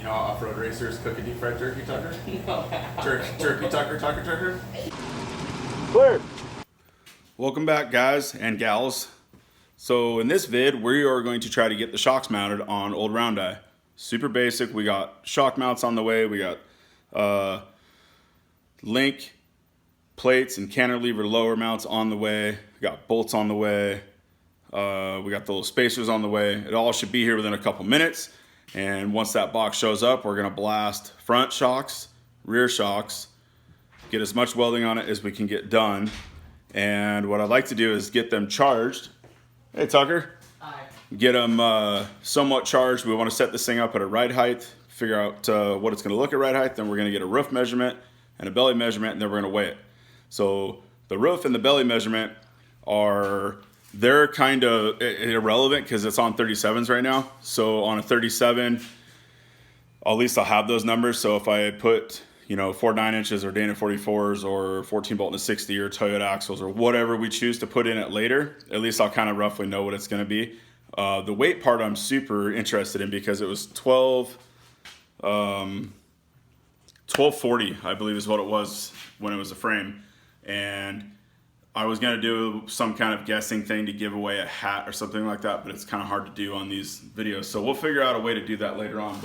You know, off-road racers cook a deep fried turkey tucker? No. Turkey tucker? Clear. Welcome back, guys and gals. So in this vid, we are going to try to get the shocks mounted on old round eye. Super basic. We got shock mounts on the way. We got link plates and cantilever lower mounts on the way. We got bolts on the way. We got the little spacers on the way. It all should be here within a couple minutes. And once that box shows up, we're gonna blast front shocks, rear shocks, get as much welding on it as we can get done. And what I'd like to do is get them charged. Hey, Tucker. Hi. Get them somewhat charged. We want to set this thing up at a ride height, figure out what it's going to look at ride height. Then we're going to get a roof measurement and a belly measurement, and then we're going to weigh it. So the roof and the belly measurement they're kind of irrelevant because it's on 37s right now. So on a 37, at least I'll have those numbers. So if I put 4 9-inches or Dana 44s or 14 bolt and a 60 or Toyota axles or whatever we choose to put in it later, at least I'll kind of roughly know what it's going to be. The weight part I'm super interested in because it was 1240, I believe is what it was when it was a frame. And I was going to do some kind of guessing thing to give away a hat or something like that, but it's kind of hard to do on these videos. So we'll figure out a way to do that later on.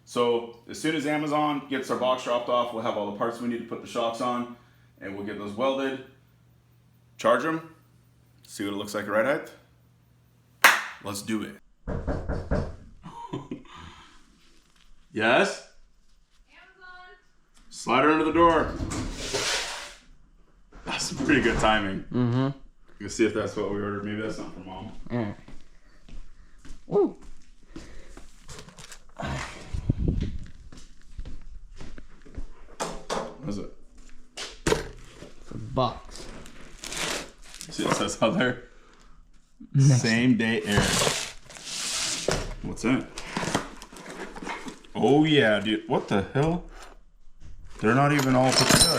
So as soon as Amazon gets our box dropped off, we'll have all the parts we need to put the shocks on, and we'll get those welded, charge them, see what it looks like at ride height. Let's do it. Yes? Amazon. Slide her under the door. That's some pretty good timing. Mm-hmm. Let's see if that's what we ordered. Maybe that's not for Mom. Yeah. Woo. What is it? It's a box. See what it says out there? Next. Same day air. What's in it? Oh yeah, dude. What the hell? They're not even all put together.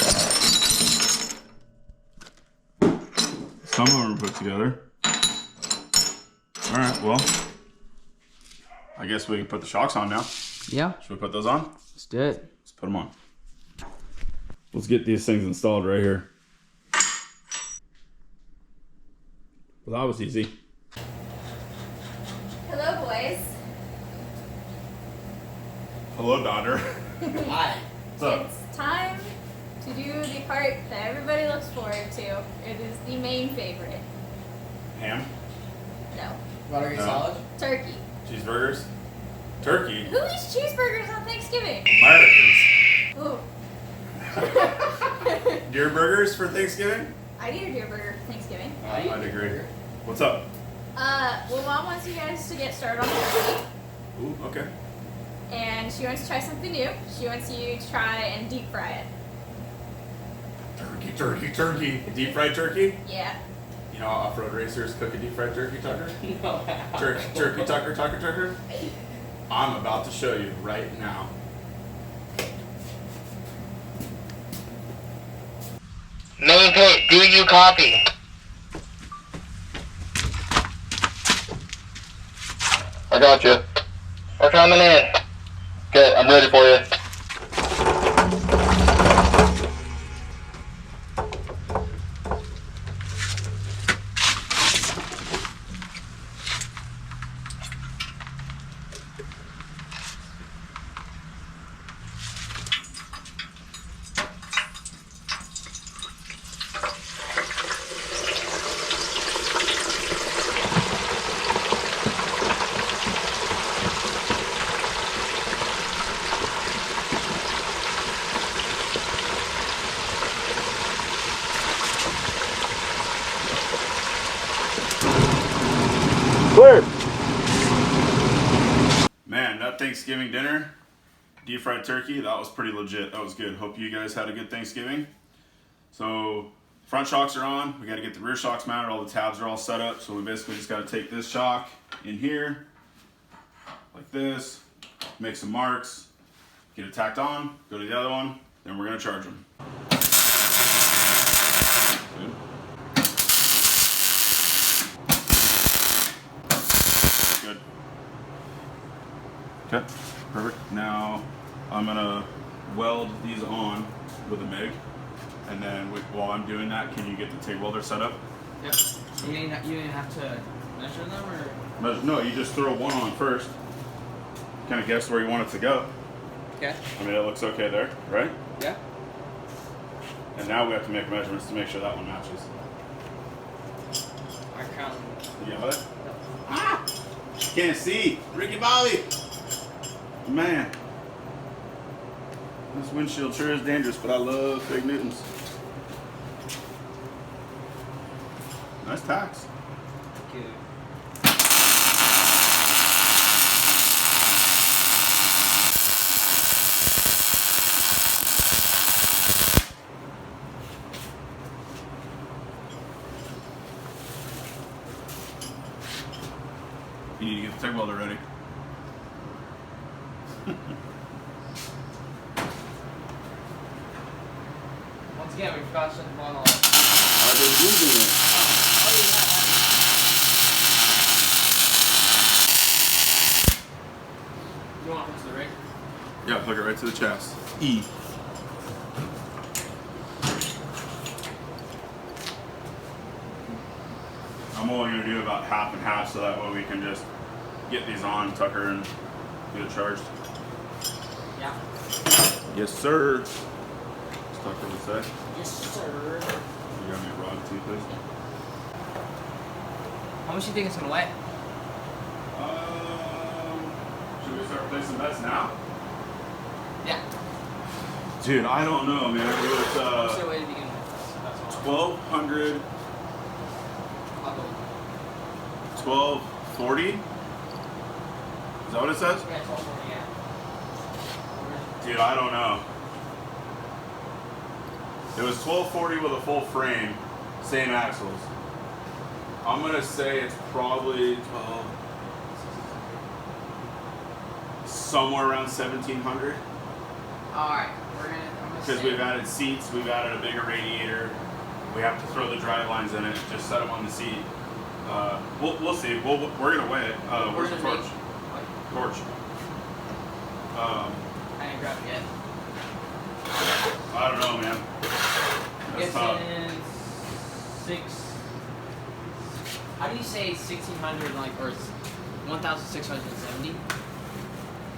Some of them are put together. Alright, well. I guess we can put the shocks on now. Yeah. Should we put those on? Let's do it. Let's put them on. Let's get these things installed right here. Well, that was easy. Hello, boys. Hello, daughter. Hi. What's up? It's time to do the part that everybody looks forward to. It is the main favorite. Ham? No. Buttery No. salad? Turkey. Cheeseburgers? Turkey? Who eats cheeseburgers on Thanksgiving? Americans. Ooh. Deer burgers for Thanksgiving? I need a deer burger for Thanksgiving. I'd agree. What's up? Well, Mom wants you guys to get started on turkey. Ooh, okay. And she wants to try something new. She wants you to try and deep fry it. Turkey. Deep fried turkey? Yeah. You know, off-road racers cook a deep fried turkey tucker? No. Turkey tucker? I'm about to show you right now. Main pit, do you copy? I got you. We're coming in. Okay, I'm ready for you. Clear. Man, that Thanksgiving dinner, deep fried turkey, that was pretty legit. That was good. Hope you guys had a good Thanksgiving. So, front shocks are on. We got to get the rear shocks mounted. All the tabs are all set up. So we basically just got to take this shock in here, like this, make some marks, get it tacked on, go to the other one, then we're going to charge them. Good. Good. Okay. Perfect. Now I'm gonna weld these on with a MIG, and then while I'm doing that, can you get the TIG welder set up? Yep. You didn't have to measure them, or? No, you just throw one on first. Kind of guess where you want it to go. Okay. I mean, it looks okay there, right? Yeah. And now we have to make measurements to make sure that one matches. I count. You got it? Ah! Can't see. Ricky Bobby. Man. This windshield sure is dangerous, but I love fake Newtons. Nice tacks. Good. You need to get the TIG welder ready. Once again, we forgot to shut the bottle off. I've been using it. Oh, yeah. You want to push the rig? Yeah, hook it right to the chest. E. I'm only going to do about half and half so that way we can just get these on, Tucker, and get it charged. Yeah. Yes, sir. As Tucker would say. Yes, sir. You got me a rod too, please? How much do you think it's gonna weigh? Should we start placing bets now? Yeah. Dude, I don't know, man. It What's was the way to begin with? That's all. 1,200, I'll go. 1,240. Is that what it says? Yeah, 1240, yeah. Dude, I don't know. It was 1,240 with a full frame, same axles. I'm gonna say it's probably 12, somewhere around 1,700. Alright, I'm gonna Because say. we've added seats, we've added a bigger radiator. We have to throw the drive lines in it, just set them on the seat. We'll see. We're gonna weigh it. Where's the torch? Torch. I didn't grab it yet. I don't know, man. That's tough. Guessing 6. How do you say 1,600 or 1,670?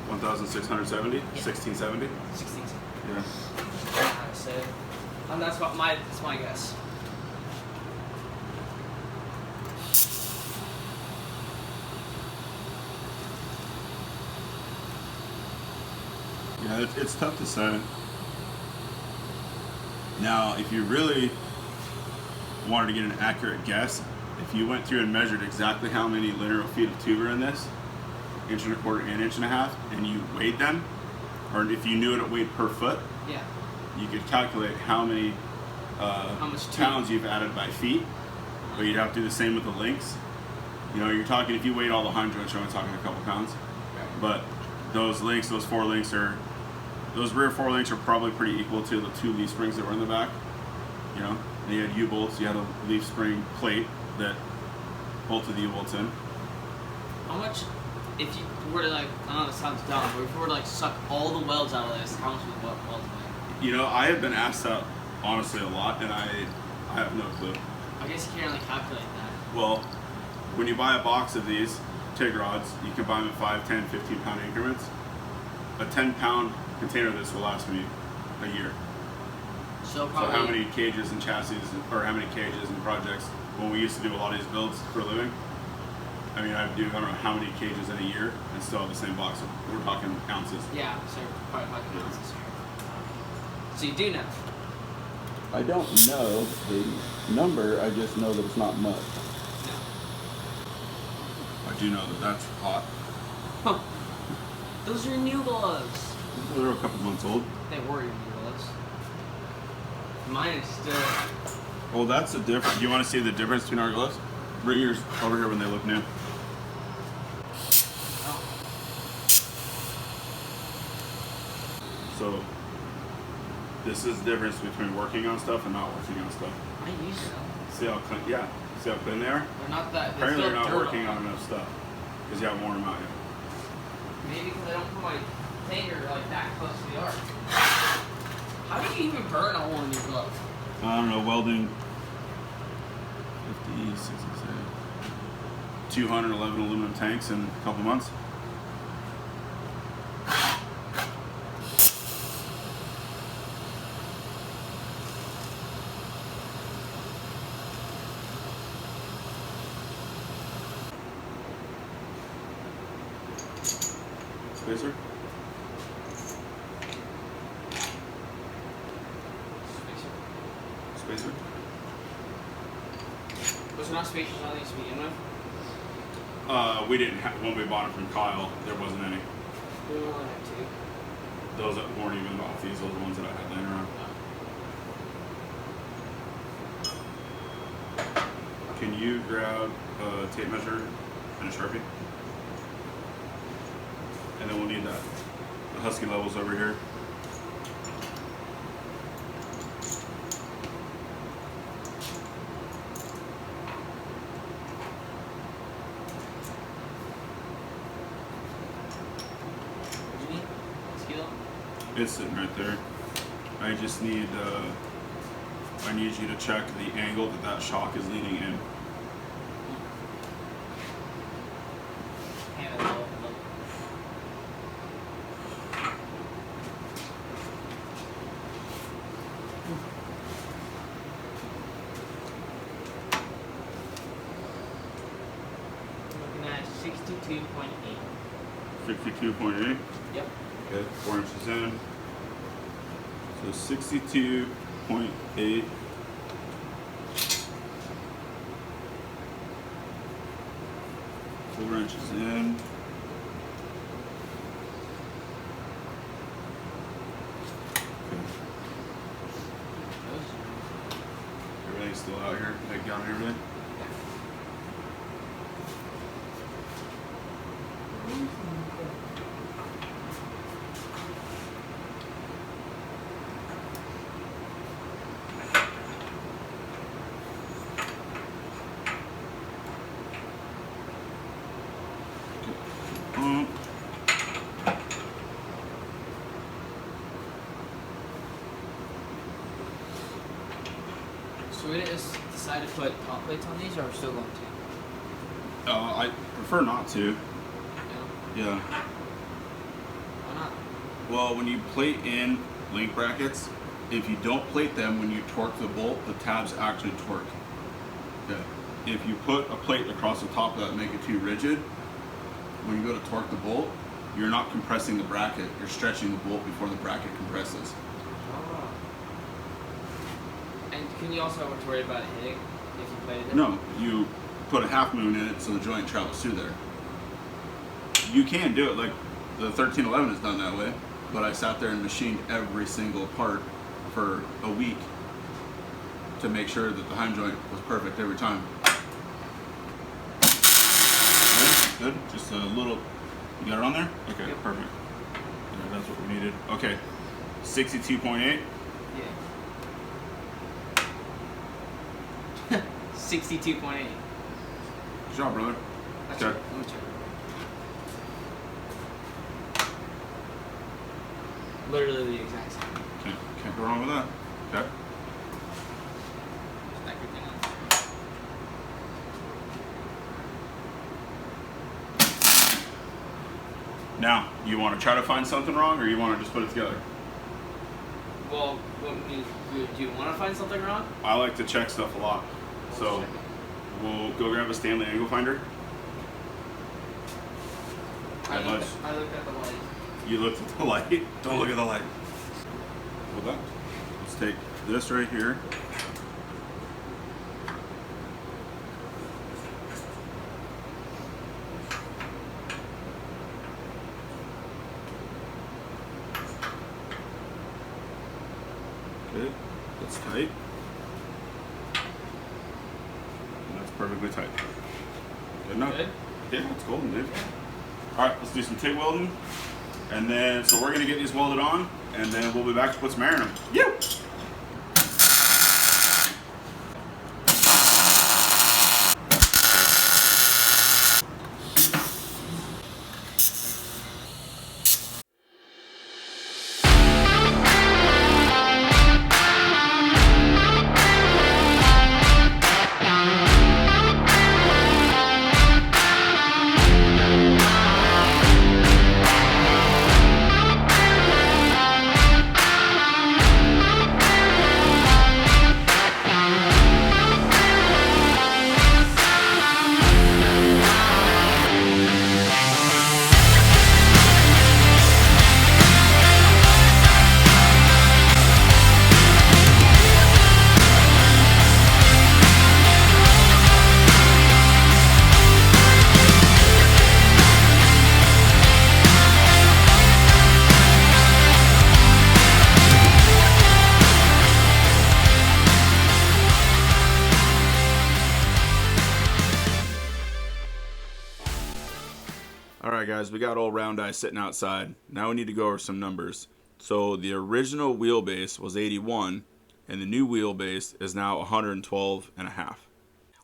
1,670? Yeah. 1,670? 16. Yeah. I said. That's my guess. Yeah, it's tough to say. Now, if you really wanted to get an accurate guess, if you went through and measured exactly how many linear feet of tube are in this, 1.25 and 1.5 inches, and you weighed them, or if you knew what it weighed per foot, Yeah. you could calculate how many much tube? pounds you've added by feet, but you'd have to do the same with the links. You know, you're talking, if you weighed all the hundreds, you're only talking a couple pounds. But those links, those rear four links are probably pretty equal to the 2 leaf springs that were in the back. You know, and you had U-bolts, you had a leaf spring plate that bolted the U-bolts in. How much, if you were to I know this sounds dumb, but if you were to suck all the welds out of this, how much would welds weigh? You know, I have been asked that honestly a lot, and I have no clue. I guess you can't really calculate that. Well, when you buy a box of these TIG rods, you can buy them in 5, 10, 15 pound increments. A 10-pound container of this will last me a year. So So probably. how many cages and chassis, or how many cages and projects, when we used to do a lot of these builds for a living, I mean, I don't know how many cages in a year and still have the same box. We're talking ounces. Yeah, so probably 5 ounces. So you do know. I don't know the number, I just know that it's not much. No. I do know that that's hot. Huh. Those are new gloves. They're a couple months old. They were your new gloves. Mine is still. Well, that's the difference. Do you want to see the difference between our gloves? Bring yours over here when they look new. Oh. So, this is the difference between working on stuff and not working on stuff. I use them. See how clean? Yeah. See how clean they are? They're not that. Apparently, feel you're not dirt working on on them. enough stuff because you haven't worn them out yet. Maybe because I don't put my thing or like that close to the arc. How do you even burn a hole in your glove? I don't know, welding 50, 60, 211 aluminum tanks in a couple months. Spacer? Spacer? Was there not spacers on these to begin with? We didn't have, when we bought it from Kyle, there wasn't any. We only had two. Those that weren't even off these, those are the ones that I had laying around. Can you grab a tape measure and a Sharpie? And then we'll need that. The Husky levels over here. What do you need? Scale? It's sitting right there. I just need, I need you to check the angle that that shock is leading in. Hand it low. Looking at 62.8. 62.8. Yep. Okay, 4 inches in. So 62.8. Four inches in. Everything's still out here. Take down everything. So we didn't just decide to put top plates on these, or we're still going to? I prefer not to. Yeah. Yeah. Why not? Well, when you plate in link brackets, if you don't plate them when you torque the bolt, the tabs actually torque. Okay. If you put a plate across the top of that and make it too rigid, when you go to torque the bolt, you're not compressing the bracket, you're stretching the bolt before the bracket compresses. Oh. And can you also have to worry about it hitting if you plated it? No, you put a half moon in it so the joint travels through there. You can do it, like the 1311 is done that way, but I sat there and machined every single part for a week to make sure that the heim joint was perfect every time. Good, good. Just a little, you got it on there? Okay, Yep. perfect. Yeah, that's what we needed. Okay, 62.8. Yeah. 62.8. Good job, brother. That's Okay. right. Let me check. Literally the exact same. Can't go wrong with that. Okay. Stack everything on. Now, you want to try to find something wrong, or you want to just put it together? Well, what do you want to find something wrong? I like to check stuff a lot, so we'll go grab a Stanley angle finder. I looked at the light. You looked at the light. Don't look at the light. Hold that. Let's take this right here. Okay, that's tight. And that's perfectly tight. Good enough? Good? Yeah, it's golden, dude. Alright, let's do some TIG welding. And then, so we're gonna get these welded on, and then we'll be back to put some air in them. Yeah. guys, we got old round eye sitting outside. Now we need to go over some numbers. So the original wheelbase was 81, and the new wheelbase is now 112 and a half.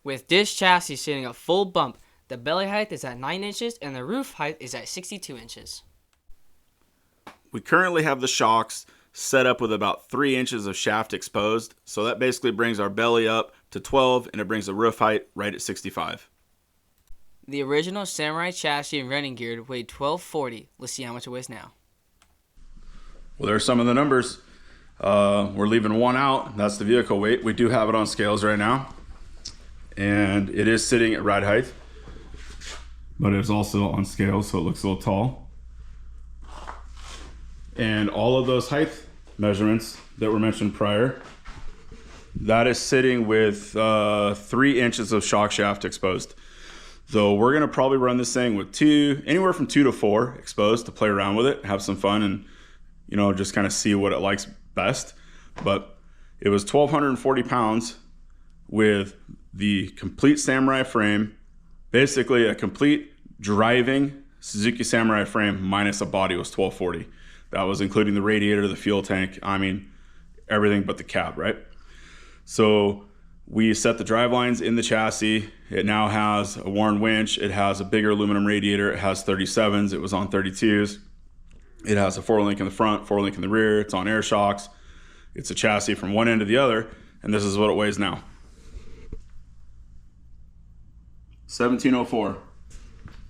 With this chassis sitting a full bump, the belly height is at 9 inches and the roof height is at 62 inches. We currently have the shocks set up with about 3 inches of shaft exposed, so that basically brings our belly up to 12 and it brings the roof height right at 65. The original Samurai chassis and running gear weighed 1240. Let's see how much it weighs now. Well, there's some of the numbers. We're leaving one out. That's the vehicle weight. We do have it on scales right now, and it is sitting at ride height, but it's also on scales, so it looks a little tall. And all of those height measurements that were mentioned prior, that is sitting with 3 inches of shock shaft exposed. So we're gonna probably run this thing with anywhere from 2 to 4 exposed to play around with it, have some fun, and just kind of see what it likes best. But it was 1,240 pounds with the complete Samurai frame, basically a complete driving Suzuki Samurai frame minus a body was 1,240. That was including the radiator, the fuel tank, everything but the cab, right? So we set the drive lines in the chassis. It now has a Warn winch. It has a bigger aluminum radiator. It has 37s. It was on 32s. It has a 4-link in the front, 4-link in the rear. It's on air shocks. It's a chassis from one end to the other, and this is what it weighs now. 1704.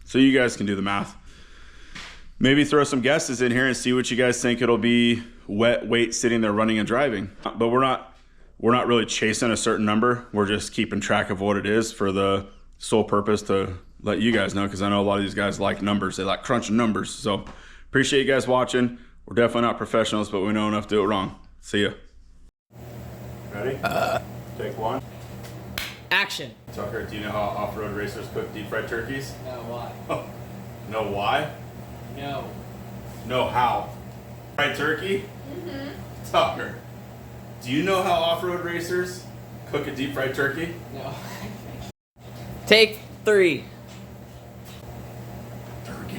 So you guys can do the math. Maybe throw some guesses in here and see what you guys think it'll be wet weight sitting there running and driving. But we're not really chasing a certain number. We're just keeping track of what it is for the sole purpose to let you guys know, because I know a lot of these guys like numbers. They like crunching numbers. So appreciate you guys watching. We're definitely not professionals, but we know enough to do it wrong. See ya. Ready? Take one. Action. Tucker, do you know how off-road racers cook deep fried turkeys? No, why? Oh, know why? No. Know how? Fried turkey? Mm-hmm. Tucker, do you know how off-road racers cook a deep fried turkey? No. Take 3.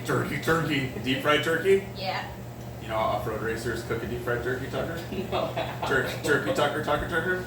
Turkey. Deep fried turkey? Yeah. You know how off-road racers cook a deep fried turkey, Tucker? No. Turkey, Tucker.